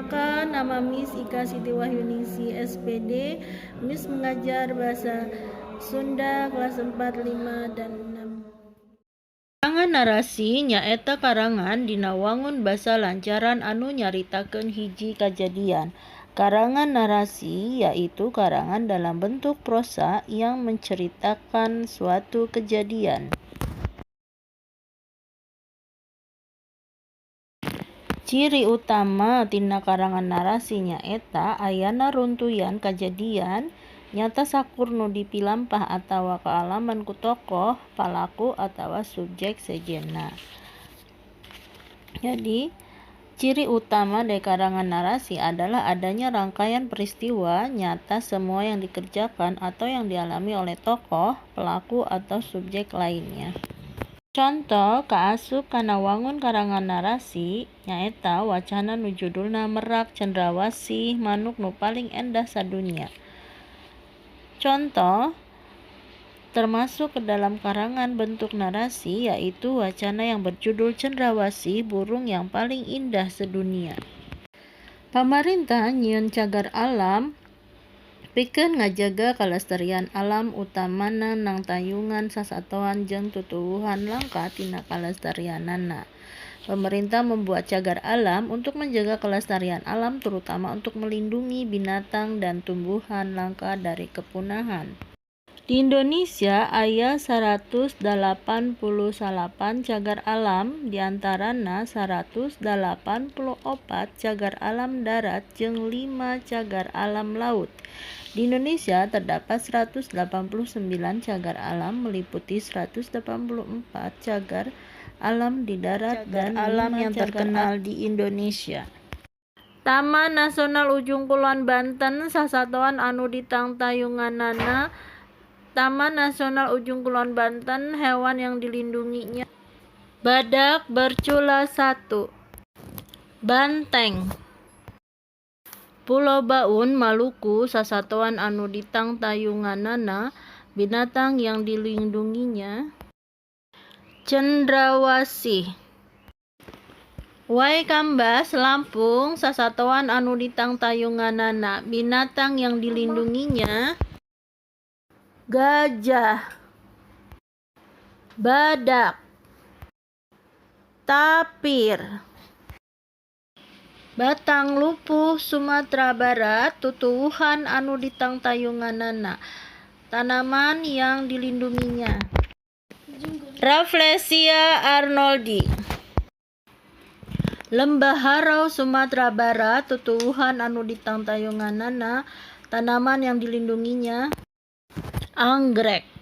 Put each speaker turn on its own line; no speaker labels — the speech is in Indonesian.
Perkenalkan, nama Miss Ika Siti Wahyuningsi SPD. Miss mengajar bahasa Sunda kelas 4, 5, dan 6. Karangan narasi nyaeta karangan dina wangun basa lancaran anu nyaritakeun hiji kajadian. Karangan narasi yaitu karangan dalam bentuk prosa yang menceritakan suatu kejadian. Ciri utama tina karangan narasi nyaeta ayana runtuyan kajadian nyata sakur nu dipilampah atawa kaalaman ku tokoh, palaku, atawa subjek sejenna. Jadi, ciri utama dari karangan narasi adalah adanya rangkaian peristiwa nyata semua yang dikerjakan atau yang dialami oleh tokoh, pelaku, atau subjek lainnya. Contoh kaasup kana wangun karangan narasi nyaeta wacana nu judulna Merak Cendrawasih manuk nu paling endah sadunia. Contoh termasuk ke dalam karangan bentuk narasi yaitu wacana yang berjudul Cendrawasih burung yang paling indah sedunia. Pamarintah nyieun cagar alam pikeun ngajaga kalestarian alam utamana nang tayungan sasatoan jeung tutuwuhan langka tina kalestarianana. Pemerintah membuat cagar alam untuk menjaga kelestarian alam terutama untuk melindungi binatang dan tumbuhan langka dari kepunahan. Di Indonesia aya 188 cagar alam, diantarana 184 cagar alam darat jeung 5 cagar alam laut. Di Indonesia terdapat 189 cagar alam meliputi 184 cagar alam di darat dan alam yang terkenal di Indonesia. Taman Nasional Ujung Kulon Banten sasatoan anu ditangtayunganana. Taman Nasional Ujung Kulon Banten, hewan yang dilindunginya badak bercula 1, banteng. Pulau Baun, Maluku, sasatoan anu ditangtayunganana, binatang yang dilindunginya cendrawasih. Waikambas, Lampung, sasatoan anu ditangtayunganana, binatang yang dilindunginya gajah, badak, tapir. Batang Lupuh, Sumatera Barat, tutuwuhan anu ditangtayunganana, tanaman yang dilindunginya Rafflesia arnoldii. Lembah Harau, Sumatera Barat, tutuwuhan anu ditangtayunganana, tanaman yang dilindunginya anggrek.